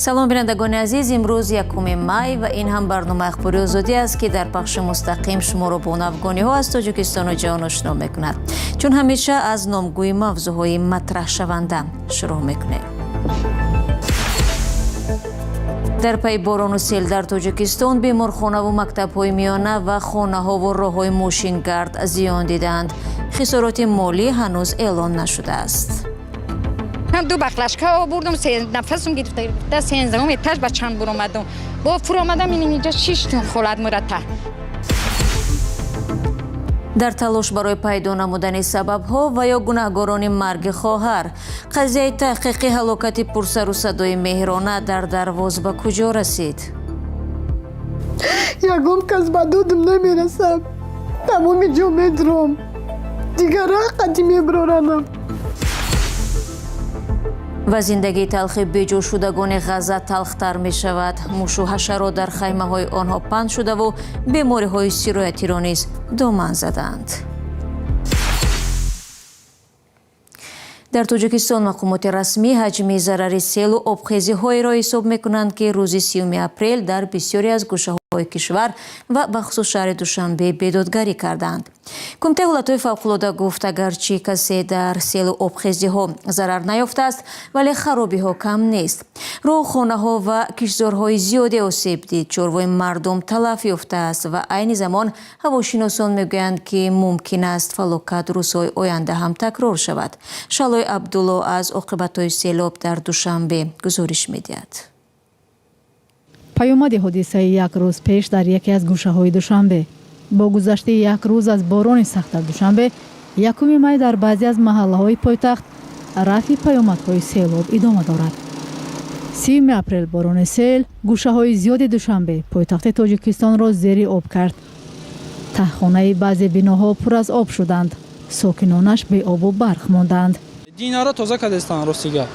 салом бинандагони азиз, имрӯз 1 май ва ин ҳам барнома ахбори озодӣ аст ки дар пахши мустақим шуморо бо навгониҳо аз Тоҷикистону ҷаҳон ошно мекунад. чун ҳамеша аз номгӯи мавзӯъҳои матраҳшаванда шурӯъ мекунем. дар пайи борону сел дар Тоҷикистон беморхонаву мактабҳои миёна ва хонаҳову роҳҳои мошингард зиён диданд. хисороти молӣ ҳанӯз эълон нашудааст. هم دو بخلشکا آوردم نفسم گرفته 13 اتاج با چند بر اومدم با فرو اومدم اینجا 6 تون خولاد مرتا. дар талош барои пайдо намудани сабабҳо ва ё гунаҳгорони марги хоҳар, қазияи таҳқиқи ҳалокати пурсару садои Меҳрона дар Дарвоз ба куҷо расид? ягон кас ба додам намерасам. тамоми ҷо медром. дигар рақати мебаронам. ва зиндагии талхи беҷо шудагони ғаза талхтар мешавад. мушу ҳашарот дар хаймаҳои онҳо панд шудаву бемориҳои сироятиро низ доман заданд. дар Тоҷикистон мақомоти расмӣ ҳаҷми зарари селу обхезиҳоеро ҳисоб мекунанд ки рӯзи 30 апрел дар бисёре аз гӯшаҳои кишвар ва бахусус шаҳри Душанбе бедодгарӣ карданд. кумитаи ҳолатҳои фавқулода гуфт, агарчи касе дар селу обхезиҳо зарар наёфтааст, вале харобиҳо кам нест. роҳу хонаҳо ва кишзорҳои зиёде осеб дид. чорвои мардум талаф ёфтааст ва айни замон ҳавошиносон мегӯянд, ки мумкин аст фалокат рӯзҳои оянда ҳам такрор шавад. шалой Абдулло аз оқибатҳои селоб дар Душанбе гузориш медиҳад. паёмади ҳодисаи як рӯз пеш дар яке аз гӯшаҳои Душанбе. бо гузашти як рӯз аз борони сахт дар Душанбе, 1 май дар баъзе аз маҳаллаҳои пойтахт рафъи паёмадҳои селоб идома дорад. 30 апрел борони сел гӯшаҳои зиёди Душанбе, пойтахти Тоҷикистонро зери об кард. таҳхонаи баъзе биноҳо пур аз об шуданд. сокинонаш беобу барқ монданд. динара тоза кадестан ростига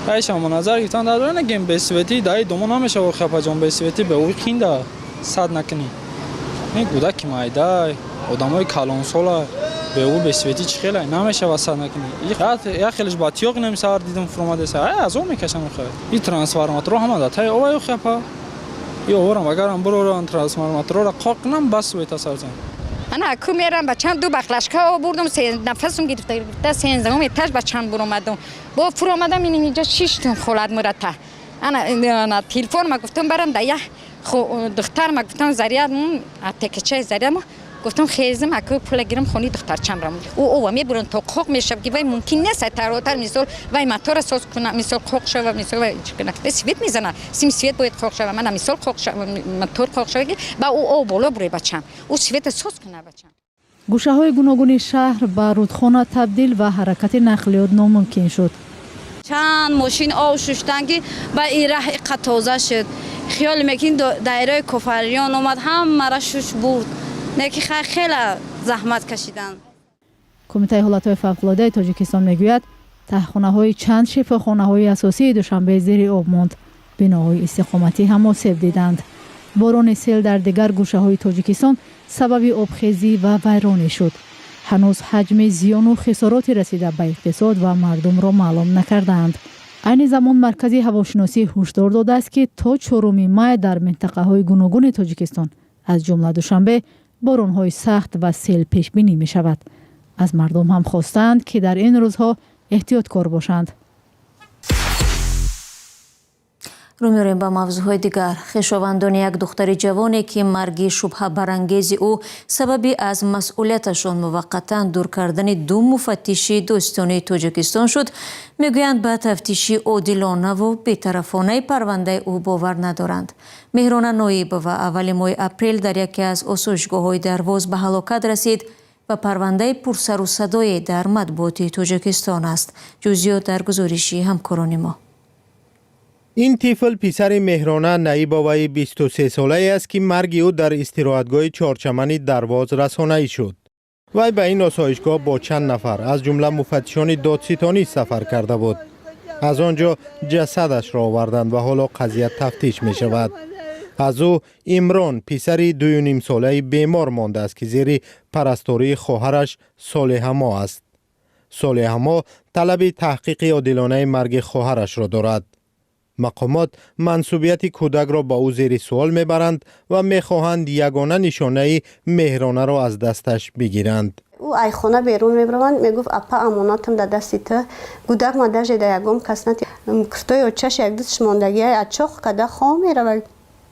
айшамо назар гирифтан дар дорана гем бесвети дай домо намешава хапаҷон бесвети бе уи хинда сад накини не гудаки майдай одамои калонсола бе у бесвети чи хелай намешава сад накини я хелиш ба тиёқ немсар дидам фурмадеса ай азо мекашам хай и трансформатор ҳама да тай овай хапа и оворам агарам буроран трансформаторро қоқнам бас вета сарзан انا اکو میرم با چند دو بخلشکا آوردم نفسم گرفته 13 اتاج با چند بر اومدم با فرو اومدم اینجا 6 تون خولاد مرتا. انا تلفن ما گفتم برام دایا دختر ما گفتم زریاد تکچه زریاد گفتم خیزم اکو پول گیرم خونی دختر چمرم او میبرن تو خوق میشم که وای ممکن نیست تراتر مثال وای موتور سوز کنم مثال خوق شو مثال چیکار سویت میزنه سیم سویت باید خوق شو من مثال خوق شو موتور خوق شو با او بالا بره بچم او سویت سوز کنه بچم. گوشه‌های گوناگون شهر به رودخانه تبدیل و حرکت نقلیات ناممکن شد. چند ماشین آب شستن که با این راه قطازه شد. خیال میکنم دایره کفریان اومد هم مرا شش بود. نکی خیلی زحمت کشیدن. کمیته حالتهای فوق‌العاده تاجیکستان میگوید تهخانه‌های چند شفاخانه‌های اساسی دوشنبه زیر آب ماند. بناهای استقامتی هم آسیب دیدند. باران سیل در دیگر گوشه‌های تاجیکستان سبب آبخیزی و ویرانی شد. هنوز حجم زیان و خساراتی رسیده به اقتصاد و مردم را معلوم نکردند. این زمان مرکز هواشناسی هشدار داده است که تا 4 مای در منطقه‌های گوناگون تاجیکستان از جمله دوشنبه باران‌های سخت و سیل پیش بینی می شود. از مردم هم خواستند که در این روزها احتیاطکار باشند. رو می‌ریم با موضوعهای دیگر. خویشاوندان یک دختر جوانی که مرگ شبهه برانگیز او سببی از مسئولیتشان موقتا دور کردن 2 مفتش دوستانه تاجیکستان شد، میگویند به تفتیشی عادلانه و بی‌طرفانه پرونده او باور ندارند. مهران نایب و اول ماه اپریل در یکی از آسایشگاه‌های درواز به هلاکت رسید و پرونده پرسر و صدای در مطبوعات تاجیکستان است. جزئیات در گزارشی همکاران ما. این طفل پسر مهرانه نایباوی 23 ساله است که مرگ او در استراحتگاه چهارچمن درواز رسانه‌ای شد. وی به این آسایشگاه با چند نفر از جمله مفتشان دادستانی سفر کرده بود. از آنجا جسدش را آوردند و حالا قضیه تفتیش می شود. از او عمران پسر 2.5 ساله بیمار مانده است که زیر پرستاری خواهرش صالحه ما است. صالحه ما طلب تحقیق عادلانه مرگ خواهرش را دارد. مقامات منصوبیت کودک را با او زیر سوال میبرند و میخواهند یگانه نشانه مهرانه را از دستش بگیرند. او ای خانه بیرون میبرند میگفت اپا اماناتم در دستی تو گودک ما در جده یکم کسنت کفتای و چش یک دوست ماندگی های اچاق کده خواه میره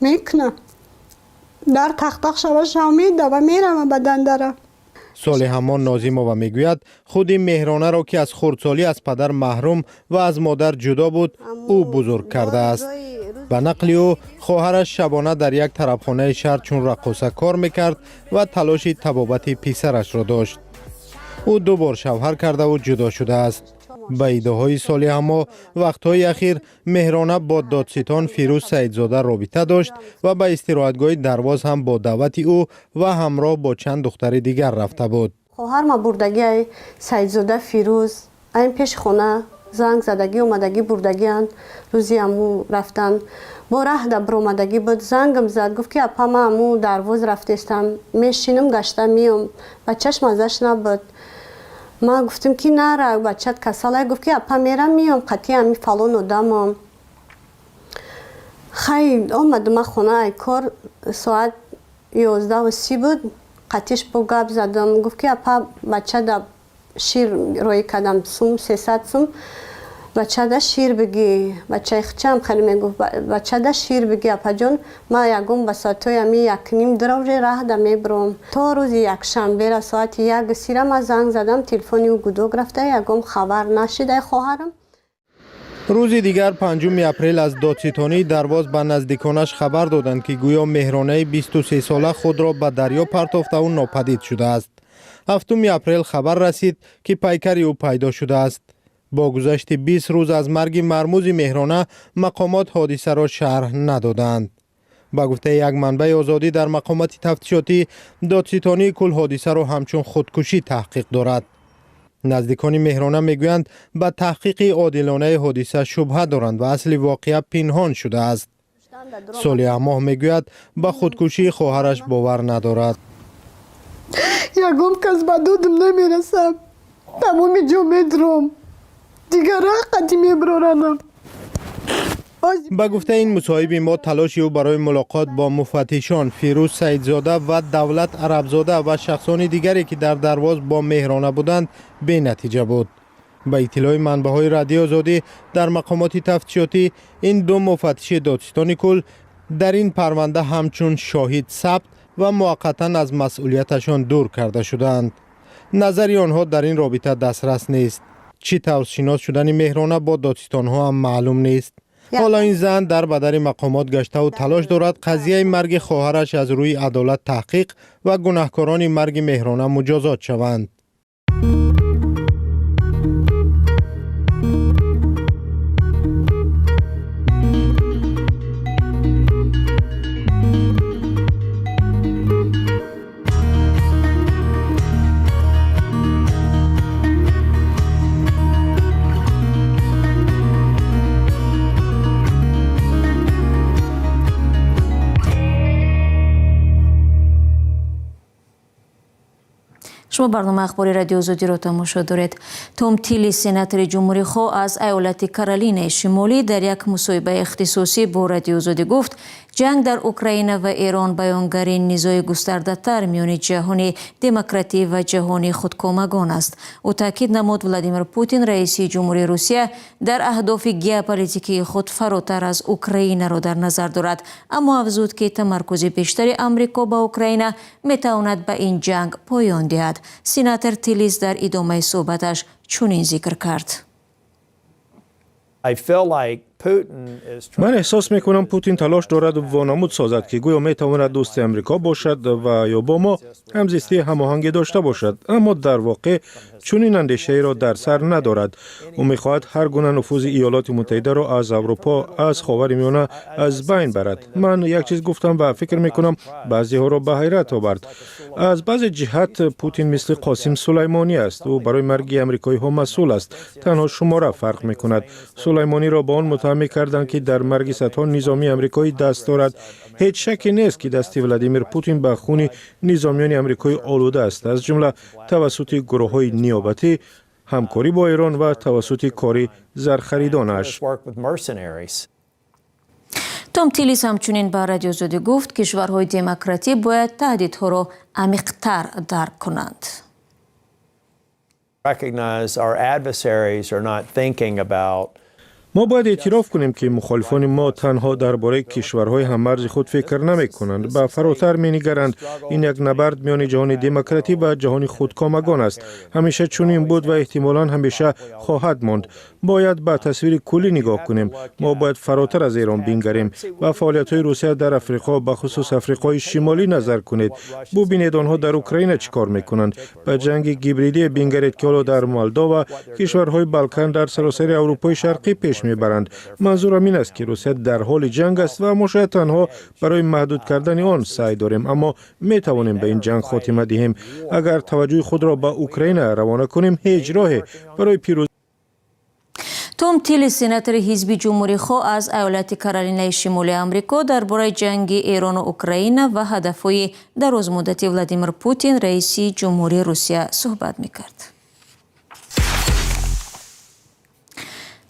میکنه در تختاق شو میده و میره و بدن داره. صالح همان نازیمова میگوید خودی مهرانه را که از خردسالی از پدر محروم و از مادر جدا بود او بزرگ کرده است. به نقل او خواهرش شبانه در یک طربخانه شهر چون رقاصه کار میکرد و تلاش طبابت پسرش را داشت. او 2 بار شوهر کرده و جدا شده است. به ایده‌های صالح اما وقت‌های اخیر مهرانه با دادستان فیروز سیدزاده رابطه داشت و به استراحتگاه درواز هم با دعوت او و همراه با چند دختر دیگر رفته بود. خواهر ما بردگی سیدزاده فیروز این پیش خونه زنگ زدگی اومدگی بردگی هن. روزی امو رفتن با ره در برامدگی بود زنگم زد گفت که اپا ما امو درواز رفتستم میشینم گشته میام بچهش مزش نبود. ما گفتم که نره بچت کساله گفت که اپا میرم میام قطعی همی فلان آدمم. خیلی آمد ما خونه ای کار ساعت 11:30 بود قطعیش با گپ زدم گفت که اپا بچه در شیر روی کدم سوم 300 سوم بچه در شیر بگی بچه خچم خیلی میگفت بچه در شیر بگی اپا جان ما یکم بساتوی همی 1:30 دروژه راه در میبرم تا روز یکشنبه را ساعت 1:30 ما زنگ زدم تلفنی او گودو گرفته یکم خبر نشده خواهرم. روز دیگر 5 اپریل از دادستانی درواز به نزدیکانش خبر دادند که گویا مهرانه 23 ساله خود را به دریا پرتافته و ناپدید شده است. 7 اپریل خبر رسید که پیکر او پیدا شده است. با گذشت 20 روز از مرگ مرموز مهرانه مقامات حادثه را شرح ندادند. با گفته یک منبع آزادی در مقامات تفتیشاتی دادستانی کل حادثه را همچون خودکشی تحقیق دارد. نزدیکان مهرانه میگویند به تحقیق عادلانه حادثه شبهه دارند و اصل واقعه پنهان شده است. صالح ماه میگوید به خودکشی خواهرش باور ندارد. یکم کس به دودم نمیرسم تمامی جا میدرم دیگر قدی میبرارنم. با گفته این مصاحب ما تلاش او برای ملاقات با مفتشان فیروز سیدزاده و دولت عربزاده و شخصان دیگری که در درواز با مهرانه بودند بی نتیجه بود. با اطلاع منبع‌های رادیو آزادی در مقامات تفتیشاتی این 2 مفتش دادستان کل در این پرونده همچون شاهد ثبت و موقتا از مسئولیتشان دور کرده شدند. نظری آنها در این رابطه دسترس نیست. چی طور شناس شدن مهرانه با دادستان ها هم معلوم نیست. حالا این زن در بدر مقامات گشته و تلاش دارد قضیه مرگ خواهرش از روی عدالت تحقیق و گناهکاران مرگ مهرانه مجازات شوند. شما برنامه اخباری رادیو آزادی را تماشا دارید. توم تیلی سناتور جمهوری خواه از ایالت کارولینای شمالی در یک مصاحبه اختصاصی با رادیو آزادی گفت جنگ در اوکراین و ایران بیانگر نیزای گسترده‌تر میان جهان دموکراتی و جهان خودکامگان است. او تاکید نمود ولادیمیر پوتین رئیس جمهوری روسیه در اهداف ژئوپلیتیکی خود فراتر از اوکراین را در نظر دارد، اما افزود که تمرکز بیشتر آمریکا با اوکراین میتواند به این جنگ پایان دهد. سناتور تیلیس در ادامه صحبتش چنین ذکر کرد. من احساس میکنم پوتین تلاش دارد وانمود سازد که گویا میتواند دوست امریکا باشد و یا با ما همزیستی هماهنگی داشته باشد، اما در واقع چنین اندیشه‌ای را در سر ندارد. او میخواهد هر گونه نفوذ ایالات متحده را از اروپا از خاورمیانه از بین برد. من یک چیز گفتم و فکر میکنم بعضی ها را به حیرت آورد. از بعض جهت پوتین مثل قاسم سلیمانی است. او برای مرگ امریکایی ها مسئول است. تنها شماره فرق میکند. سلیمانی را با آن متهم کردند که در مرگ صدها نظامی امریکایی دست دارد. هیچ شکی نیست که دست ولادیمیر پوتین به خون نظامیان امریکایی آلوده است، از جمله توسط گروه‌های نیابتی، همکاری با ایران و توسط کاری زرخریدانش. том Тилис ҳамчунин ба радио Озодӣ гуфт, кишварҳои демократӣ бояд таҳдидҳоро амиқтар дарк кунанд. ما باید اعتراف کنیم که مخالفان ما تنها درباره کشورهای هممرز خود فکر نمی کنند، به فراتر می نگرند. این یک نبرد میان جهان دموکراتی و جهان خودکامگان است. همیشه چنین بود و احتمالاً همیشه خواهد ماند. باید به تصویر کلی نگاه کنیم. ما باید فراتر از ایران بنگریم و فعالیت‌های روسیه در افریقا، به خصوص افریقای شمالی نظر کنید. ببینید آنها در اوکراین چیکار میکنند. به جنگ گیبریدی بنگرید که حالا در مولداوا و کشورهای بالکان در سراسر اروپای شرقی پیش میبرند. منظورم این است که روسیه در حال جنگ است و ما شاید تنها برای محدود کردن آن سعی داریم، اما می توانیم به این جنگ خاتمه دهیم. اگر توجه خود را به اوکراین روانه کنیم، هیچ راهی برای پیروزی. том Тилис, сенатори ҳизби ҷумҳурихоҳ аз айолати Каролинаи Шимолии Амрико дар бораи ҷанги Эрону Украина ва ҳадафҳои дарозмуддати Владимир Путин, раиси ҷумҳурии Русия суҳбат мекард.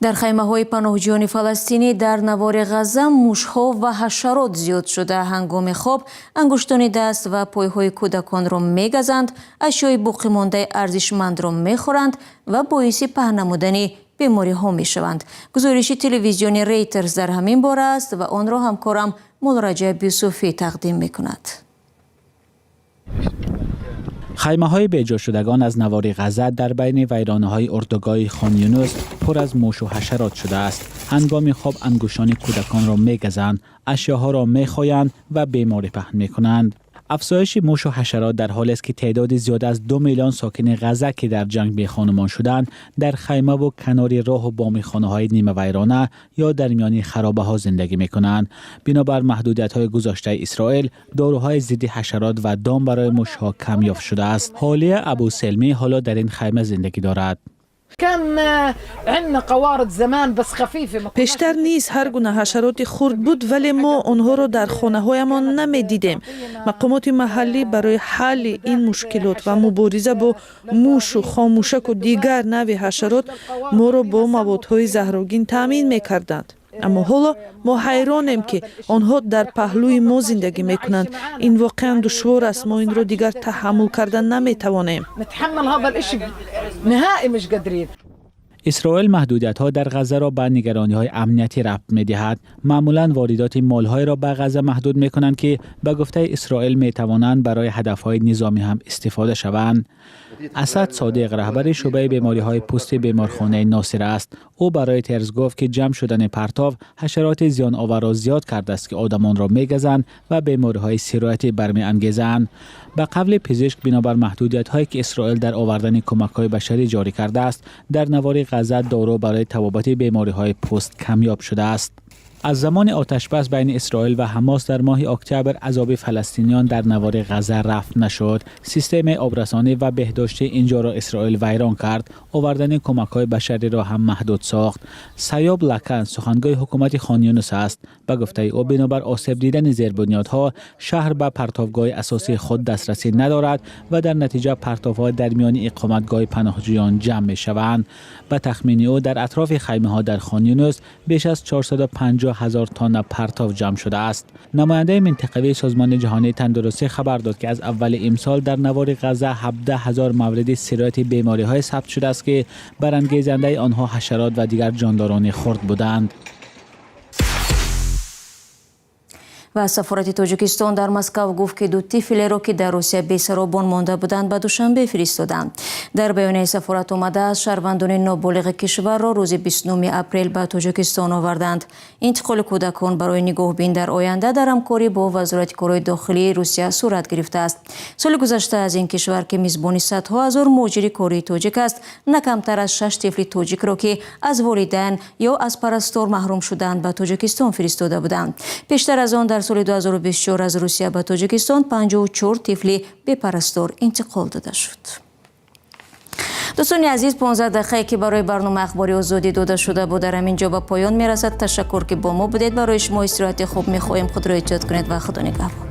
дар хаймаҳои паноҳҷӯёни фаластинӣ дар навори ғаза мушҳо ва ҳашарот зиёд шуда ҳангоми хоб ангуштони даст ва пойҳои кӯдаконро мегазанд, ашёи боқимондаи арзишмандро мехӯранд ва боиси паҳн намудани бемориҳо мешаванд. гузориши телевизиони Reuters дар ҳамин бора аст ва онро ҳамкорам Молраҷаб Юсуфӣ тақдим мекунад. خیمه‌های بیجا شدگان از نوار غزه در بین ویرانه‌های اردوگاه خان یونس پر از موش و حشرات شده است. هنگام خواب انگشتان کودکان را می‌گزند، اشیاءها را می‌خوایند و بیماری پهن می‌کنند. افزایش موش و حشرات در حالی است که تعداد زیاد از 2 میلیون ساکن غزه که در جنگ بیخانمان شدند در خیمه و کنار راه و بام خانه‌های نیمه ویرانه یا در میان خرابه‌ها زندگی می‌کنند. بنابر محدودیت‌های گذاشته اسرائیل، داروهای ضد حشرات و دام برای موش‌ها کمیاب شده است. حالیه ابو سلمی حالا در این خیمه زندگی دارد. پیشتر نیز هر گونه حشرات خرد بود، ولی ما آنها را در خانه‌هایمان نمی‌دیدیم. مقامات محلی برای حل این مشکلات و مبارزه با موش و خاموشک و دیگر نوع حشرات ما را با موادهای زهرآگین تامین می‌کردند. اما حالا ما حیرانیم که آنها در پهلوی ما زندگی میکنند. این واقعا دشوار است. ما این را دیگر تحمل کردن نمیتوانیم. اسرائیل محدودیت‌ها در غزه را به نگرانی‌های امنیتی ربط می‌دهد. معمولاً واردات مال‌های را به غزه محدود می‌کنند که به گفته اسرائیل می‌توانند برای هدف‌های نظامی هم استفاده شوند. اسد صادق رهبر شعبه بیماری‌های پوستی بیمارخانه ناصر است. او برای ترز گفت که جمع شدن پرتاب حشرات زیان آور را زیاد کرده است که آدمان را می‌گزند و بیماری‌های سرایتی برمی‌انگیزند. به قول پزشک، بنابر محدودیت‌هایی که اسرائیل در آوردن کمک‌های بشری جاری کرده است، در نوار غزه دارو برای تبابت بیماری‌های پوست کمیاب شده است. از زمان آتشبس بین اسرائیل و حماس در ماه اکتبر عذاب فلسطینیان در نوار غزه رفع نشد. سیستم آبرسانی و بهداشتی اینجا را اسرائیل ویران کرد. آوردن کمک‌های بشری را هم محدود ساخت. سیاب لکن سخنگوی حکومت خان یونس است. به گفته او بنابر آسیب دیدن زیربنیادها شهر به پرتابگاه اساسی خود دسترسی ندارد و در نتیجه پرتاب‌ها در میان اقامتگاه پناهجویان جمع می‌شوند. به تخمین او در اطراف خیمه‌ها در خان یونس بیش از 450,000 تن پرتاب جمع شده است. نماینده منطقوی سازمان جهانی تندرستی خبر داد که از اول امسال در نوار غزه 17,000 مورد سرایت بیماری‌های ثبت شده است که برانگیزنده آنها حشرات و دیگر جانداران خرد بودند. و سفارت تاجیکستان در مسکو گفت که دو طفل‌ها که در روسیه بی‌سرابان مانده بودند به دوشنبه فرستادند. در بیانیه سفارت آمده است شهروندان نابالغ کشور را روز 29 اپریل به تاجیکستان آوردند. انتقال کودکان برای نگاهبین در آینده در همکاری با وزارت کارهای داخلی روسیه صورت گرفته است. سال گذشته از این کشور که میزبان صدها هزار مهاجر کاری تاجیک است، نه کمتر از 6 طفل تاجیک را که از والدین یا از پرستار محروم شدند به تاجیکستان فرستاده بودند. بیشتر از آن در سال 2024 از روسیه به تاجیکستان 54 طفل به پرستار انتقال داده شد. دوستان عزیز، 15 دقیقه که برای برنامه اخباری آزادی داده شده بود در همینجا به پایان میرسد. تشکر که با ما بودید. برای شما استراحت خوب میخواهیم. خود را احتیاط کنید و خدا نگهدار.